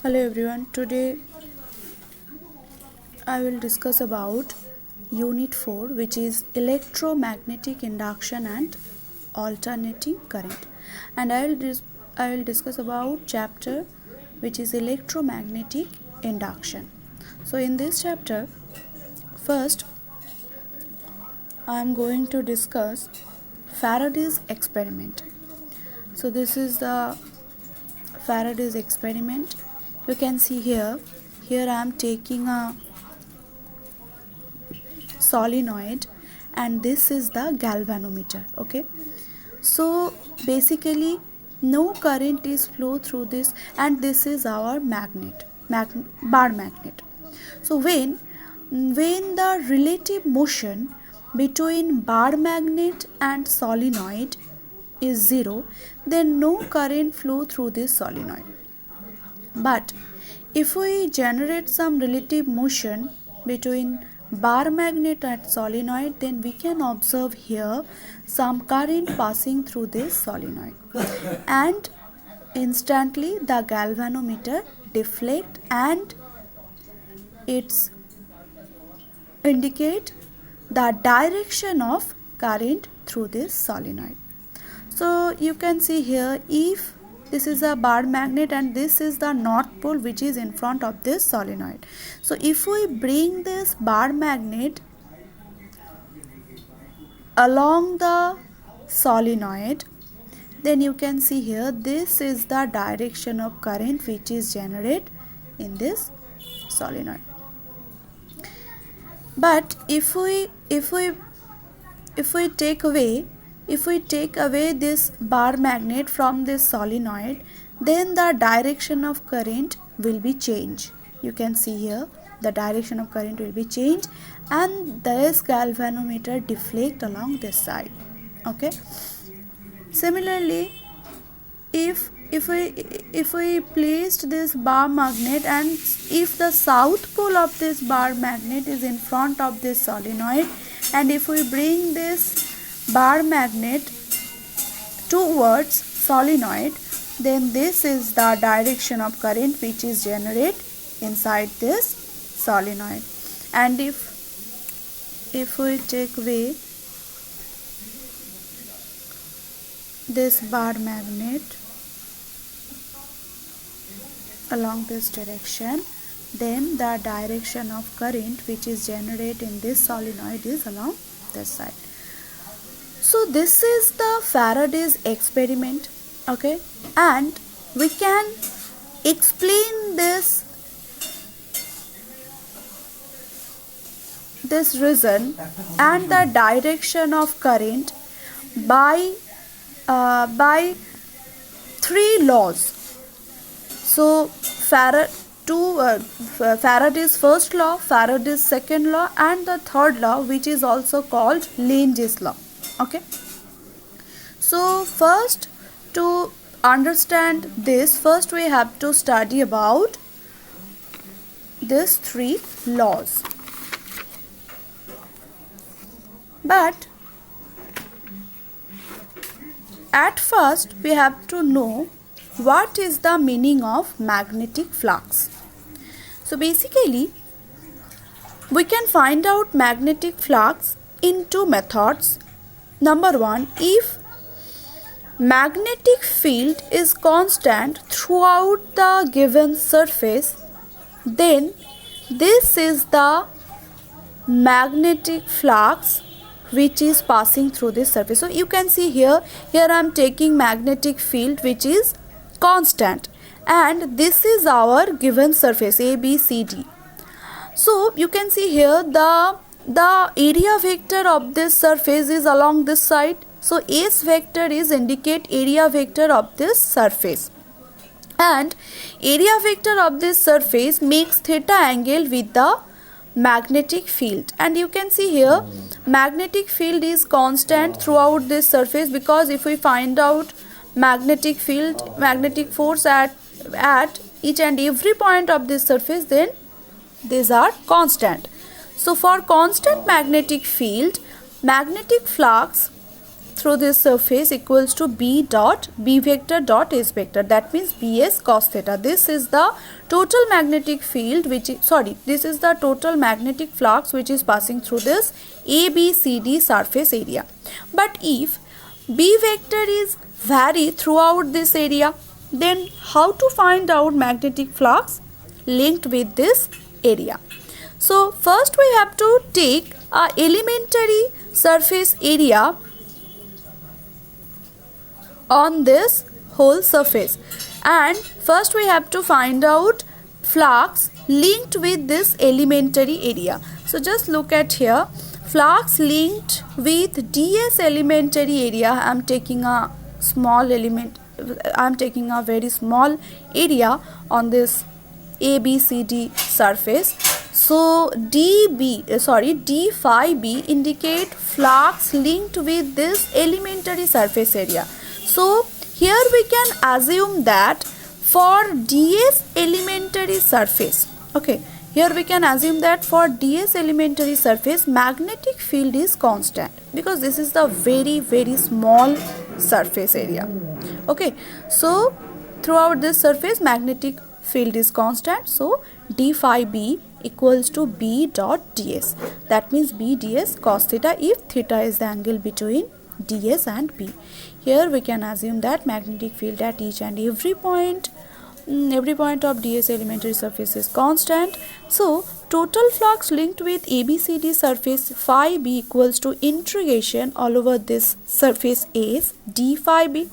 Hello everyone. Today I will discuss about Unit 4, which is electromagnetic induction and alternating current, and I will discuss about chapter which is electromagnetic induction. So in this chapter, first I am going to discuss Faraday's experiment. So this is the Faraday's experiment. You can see here I am taking a solenoid and this is the galvanometer. Okay, so basically no current is flow through this, and this is our bar magnet. So when the relative motion between bar magnet and solenoid is zero, then no current flow through this solenoid. But if we generate some relative motion between bar magnet and solenoid, then we can observe here some current passing through this solenoid, and instantly the galvanometer deflect and it's indicate the direction of current through this solenoid. So you can see here, if this is a bar magnet and this is the north pole which is in front of this solenoid. So if we bring this bar magnet along the solenoid, then you can see here this is the direction of current which is generated in this solenoid. But if we take away this bar magnet from this solenoid, then the direction of current will be changed. You can see here the direction of current will be changed, and this galvanometer deflect along this side. Okay. Similarly, if we placed this bar magnet, and if the south pole of this bar magnet is in front of this solenoid, and if we bring this bar magnet towards solenoid, then this is the direction of current which is generated inside this solenoid. And if we take away this bar magnet along this direction, then the direction of current which is generated in this solenoid is along this side. So this is the Faraday's experiment. Okay, and we can explain this reason and the direction of current by three laws. So Faraday's first law, Faraday's second law, and the third law, which is also called Lenz's law. Okay, so first, to understand this, first we have to study about these three laws. But at first we have to know what is the meaning of magnetic flux. So basically we can find out magnetic flux in two methods. Number one, if magnetic field is constant throughout the given surface, then this is the magnetic flux which is passing through this surface. So you can see here I am taking magnetic field which is constant, and this is our given surface A, B, C, D. So you can see here the area vector of this surface is along this side. So S vector is indicate area vector of this surface, and area vector of this surface makes theta angle with the magnetic field. And you can see here magnetic field is constant throughout this surface, because if we find out magnetic force at each and every point of this surface, then these are constant. So for constant magnetic field, magnetic flux through this surface equals to b vector dot s vector. That means bs cos theta. This is the total magnetic field which is, this is the total magnetic flux which is passing through this ABCD surface area. But if b vector is vary throughout this area, then how to find out magnetic flux linked with this area? So first we have to take a elementary surface area on this whole surface, and first we have to find out flux linked with this elementary area. So just look at here, flux linked with ds elementary area. I am taking a small element, I am taking a very small area on this ABCD surface. So d phi b indicate flux linked with this elementary surface area. So here we can assume that for ds elementary surface, okay, here we can assume that for ds elementary surface magnetic field is constant, because this is the very small surface area. Okay, so throughout this surface magnetic field is constant, so d phi b equals to b dot ds. That means b ds cos theta if theta is the angle between ds and b. Here we can assume that magnetic field at each and every point of ds elementary surface is constant. So total flux linked with ABCD surface phi b equals to integration all over this surface S d phi b.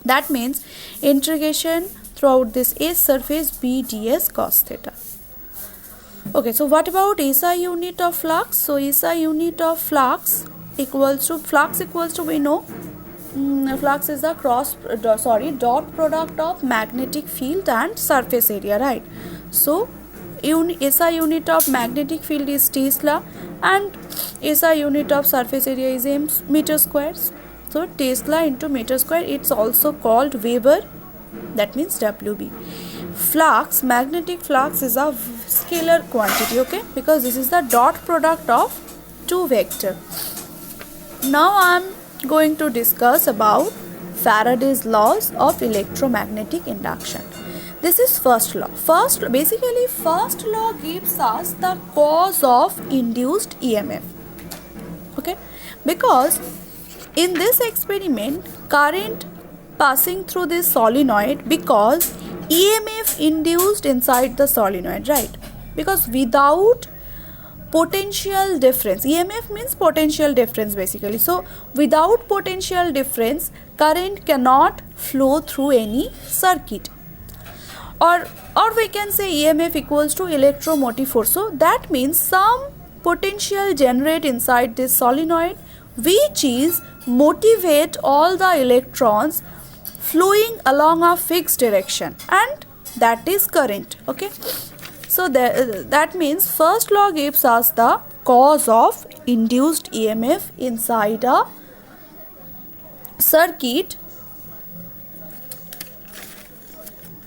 That means integration throughout this S surface b ds cos theta. Okay, so what about SI unit of flux? So SI unit of flux equals to we know flux is the dot product of magnetic field and surface area, right? So SI unit of magnetic field is Tesla and SI unit of surface area is meter square. So Tesla into meter square, it's also called Weber, that means WB. Flux, magnetic flux is a scalar quantity, okay, because this is the dot product of two vector. Now I am going to discuss about Faraday's laws of electromagnetic induction. This is first law. First law gives us the cause of induced EMF. Okay, because in this experiment current passing through this solenoid, because EMF induced inside the solenoid, right? Because without potential difference, EMF means potential difference basically. So without potential difference, current cannot flow through any circuit. Or we can say EMF equals to electromotive force. So that means some potential generate inside this solenoid, which is motivate all the electrons flowing along a fixed direction, and that is current. Okay, so that means first law gives us the cause of induced EMF inside a circuit.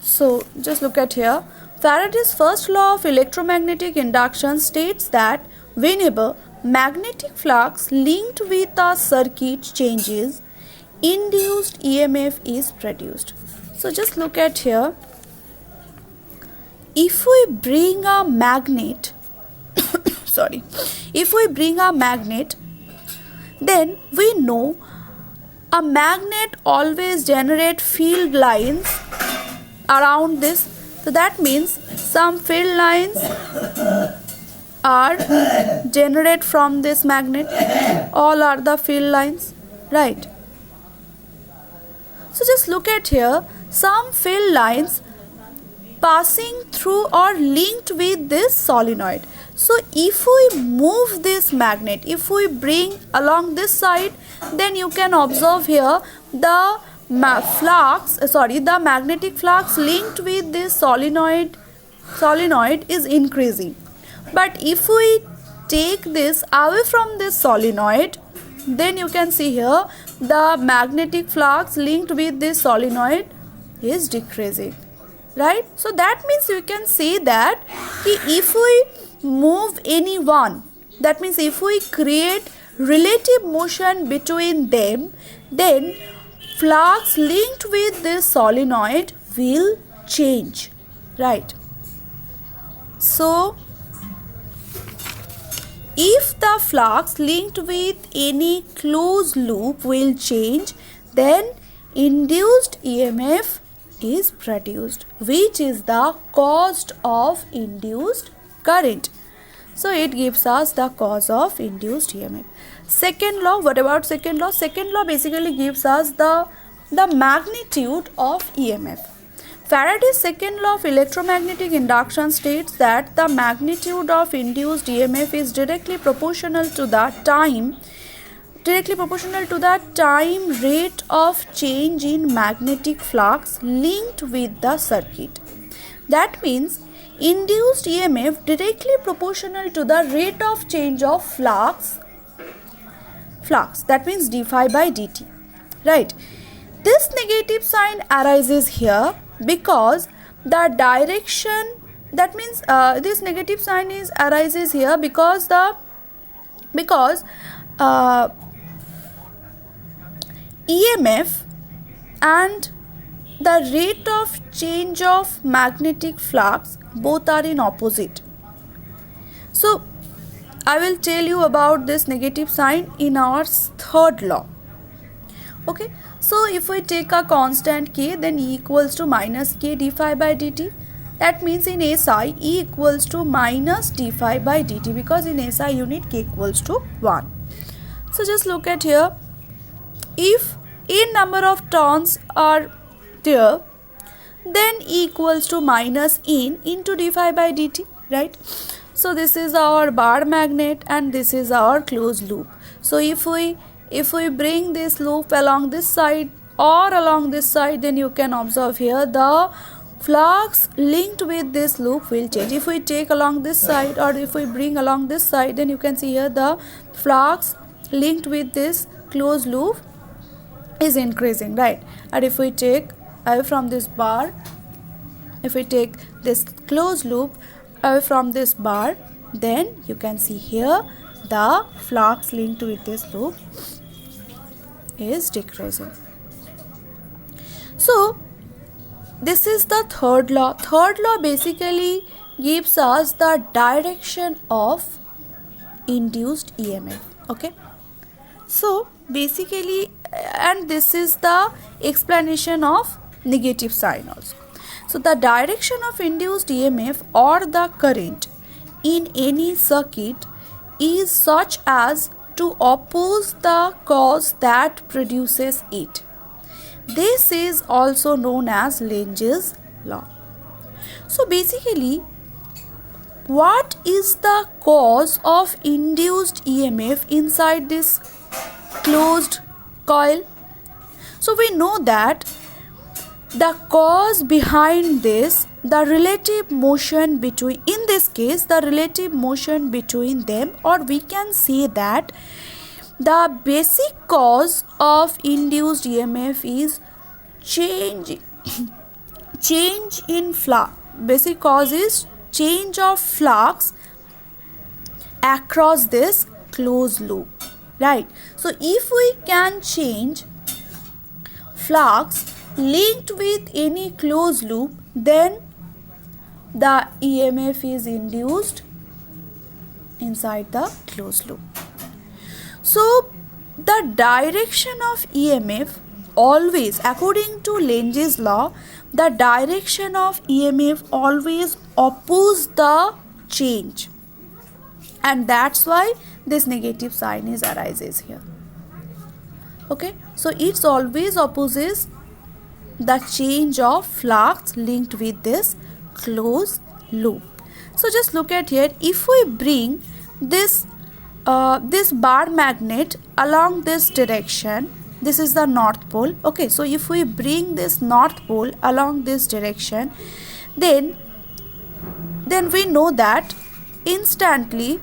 So just look at here, Faraday's first law of electromagnetic induction states that whenever magnetic flux linked with a circuit changes, induced EMF is produced. So just look at here, if we bring a magnet then we know a magnet always generate field lines around this. So that means some field lines are generated from this magnet. All are the field lines, right? So just look at here, some field lines passing through or linked with this solenoid. So if we move this magnet, if we bring along this side, then you can observe here the magnetic flux linked with this solenoid is increasing. But if we take this away from this solenoid, then you can see here the magnetic flux linked with this solenoid is decreasing, right? So that means you can say that if we move any one, that means if we create relative motion between them, then flux linked with this solenoid will change, right? So if the flux linked with any closed loop will change, then induced EMF is produced, which is the cause of induced current. So it gives us the cause of induced EMF. Second law, what about second law? Second law basically gives us the magnitude of EMF. Faraday's second law of electromagnetic induction states that the magnitude of induced EMF is directly proportional to the time rate of change in magnetic flux linked with the circuit. That means induced EMF directly proportional to the rate of change of flux, that means d phi by dt, right? This negative sign arises here because the direction, that means this negative sign arises here because EMF and the rate of change of magnetic flux both are in opposite. So I will tell you about this negative sign in our third law. Okay, so if we take a constant k, then E equals to minus k d phi by dt. That means in SI E equals to minus d phi by dt, because in SI unit k equals to 1. So just look at here. If n number of turns are there, then E equals to minus n into d phi by dt, right? So this is our bar magnet and this is our closed loop. So if we bring this loop along this side or along this side, then you can observe here the flux linked with this loop will change. If we take along this side or if we bring along this side, then you can see here the flux linked with this closed loop is increasing, right? And if we take away from this bar, if we take this closed loop away from this bar, then you can see here the flux linked with this loop is decreasing. So this is the third law. Third law basically gives us the direction of induced EMF. Okay, so basically, and this is the explanation of negative sign also. So the direction of induced EMF or the current in any circuit is such as to oppose the cause that produces it. This is also known as Lentz's law. So basically, what is the cause of induced EMF inside this closed coil? So we know that the cause behind this, the relative motion between, in this case, the relative motion between them, or we can say that the basic cause of induced EMF is change in flux. Basic cause is change of flux across this closed loop, right? So if we can change flux linked with any closed loop, then the EMF is induced inside the closed loop. So the direction of EMF always, according to Lentz's law, the direction of EMF always opposes the change, and that's why this negative sign arises here. Okay, so it always opposes the change of flux linked with this closed loop. So just look at here. If we bring this bar magnet along this direction, this is the north pole. Okay, so if we bring this north pole along this direction, then we know that instantly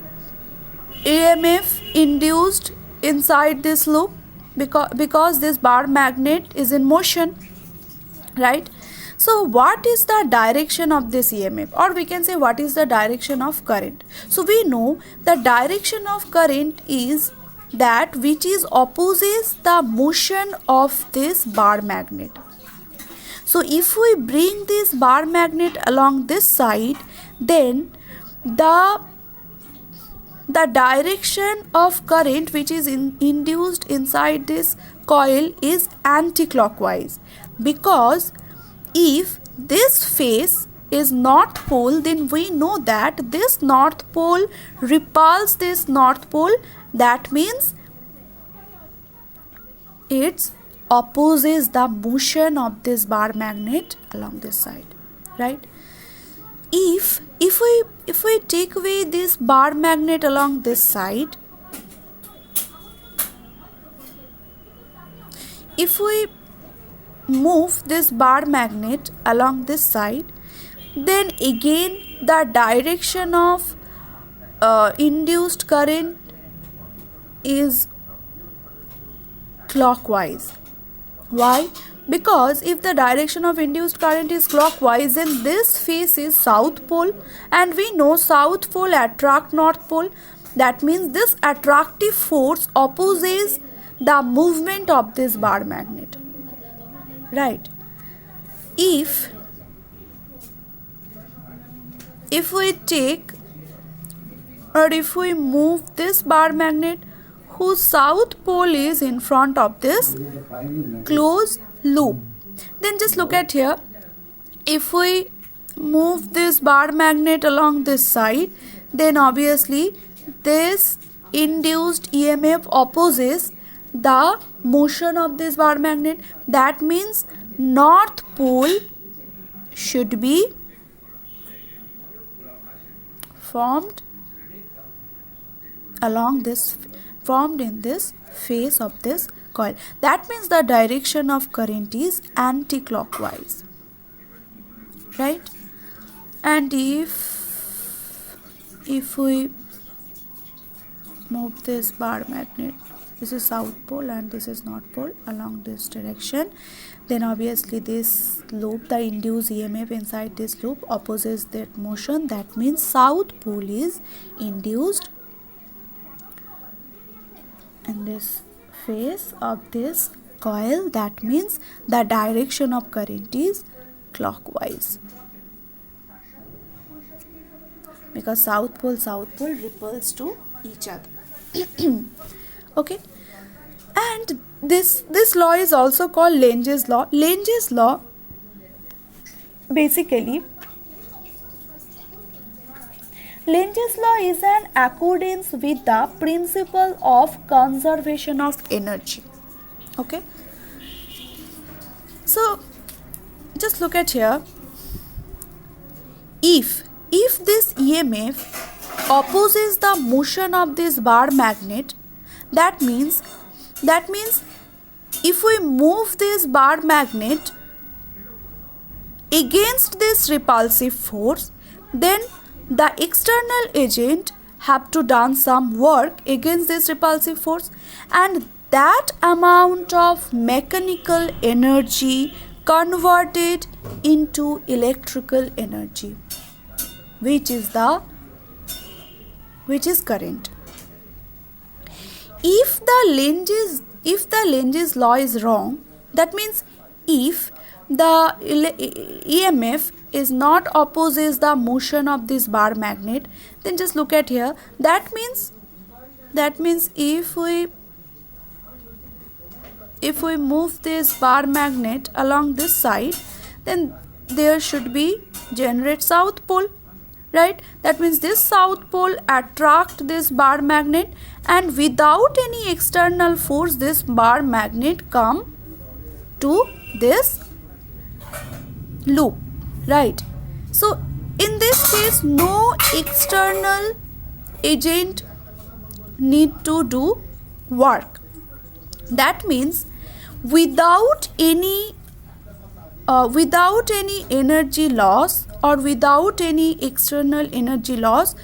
EMF induced inside this loop, because this bar magnet is in motion, right? So what is the direction of this EMF, or we can say what is the direction of current? So we know the direction of current is that which is opposes the motion of this bar magnet. So if we bring this bar magnet along this side, then the direction of current which is induced inside this coil is anti-clockwise, because if this face is north pole, then we know that this north pole repels this north pole. That means it opposes the motion of this bar magnet along this side, right? If we take away this bar magnet along this side, if we move this bar magnet along this side, then again the direction of induced current is clockwise. Why? Because if the direction of induced current is clockwise, then this face is south pole, and we know south pole attract north pole. That means this attractive force opposes the movement of this bar magnet, right? If we take, or if we move this bar magnet whose south pole is in front of this closed loop, then just look at here. If we move this bar magnet along this side, then obviously this induced EMF opposes the motion of this bar magnet. That means north pole should be formed in this face of this coil. That means the direction of current is anti-clockwise, right? And if we move this bar magnet, this is south pole and this is north pole, along this direction, then obviously this loop, the induced EMF inside this loop opposes that motion. That means south pole is induced in this face of this coil. That means the direction of current is clockwise, because south pole repels to each other. Okay, and this law is also called Lenge's law. Lenge's law basically, Lenge's law is an accordance with the principle of conservation of energy. Okay, so just look at here. If this EMF opposes the motion of this bar magnet, that means if we move this bar magnet against this repulsive force, then the external agent have to done some work against this repulsive force, and that amount of mechanical energy converted into electrical energy, which is current. If the Lenge's law is wrong, that means if the EMF is not opposes the motion of this bar magnet, then just look at here. That means if we move this bar magnet along this side, then there should be generate south pole, right? That means this south pole attract this bar magnet, and without any external force this bar magnet come to this loop, right? So in this case no external agent need to do work. That means without any energy loss or without any external energy loss,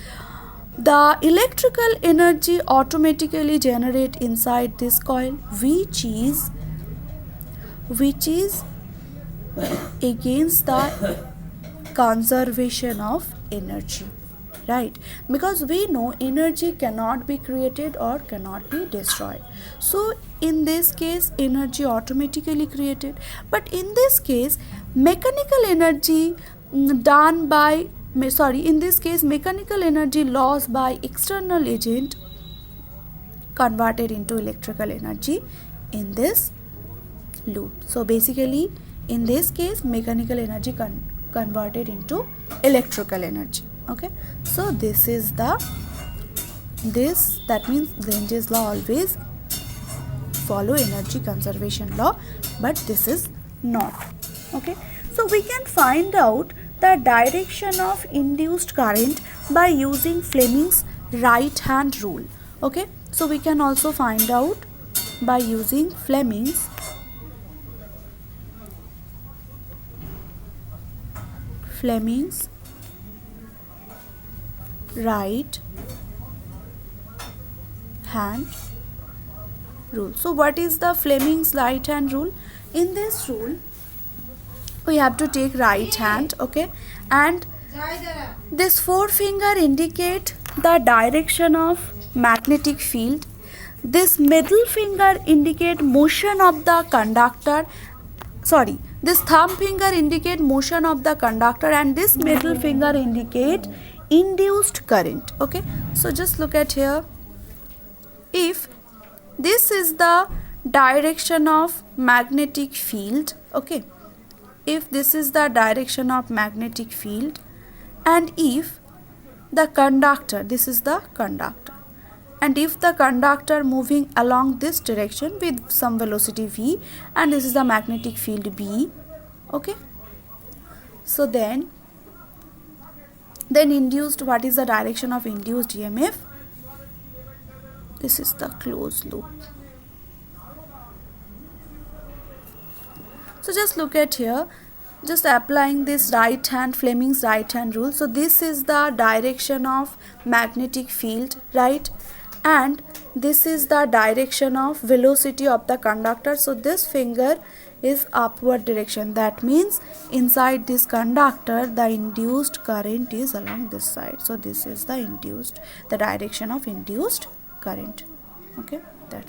the electrical energy automatically generate inside this coil, which is against the conservation of energy. right? Because we know energy cannot be created or cannot be destroyed. So in this case energy automatically created, but in this case mechanical energy in this case mechanical energy lost by external agent converted into electrical energy in this loop. So basically in this case mechanical energy converted into electrical energy. Okay, so that means Lentz's law always follow energy conservation law, but this is not. Okay, so we can find out the direction of induced current by using Fleming's right hand rule. Okay, so we can also find out by using Fleming's right hand rule. So what is the Fleming's right hand rule? In this rule we have to take right hand, okay, and this forefinger indicate the direction of magnetic field, this middle finger indicate motion of the conductor, this thumb finger indicate motion of the conductor, and this middle finger indicate induced current. Okay, so just look at here. If this is the direction of magnetic field, okay, if this is the direction of magnetic field, and if the conductor, this is the conductor, and if the conductor moving along this direction with some velocity v, and this is the magnetic field B, okay, so then induced, what is the direction of induced EMF? This is the closed loop. So just look at here, just applying this Fleming's right hand rule. So this is the direction of magnetic field, right, and this is the direction of velocity of the conductor. So this finger is upward direction, that means inside this conductor the induced current is along this side. So this is the direction of induced current. Okay, that's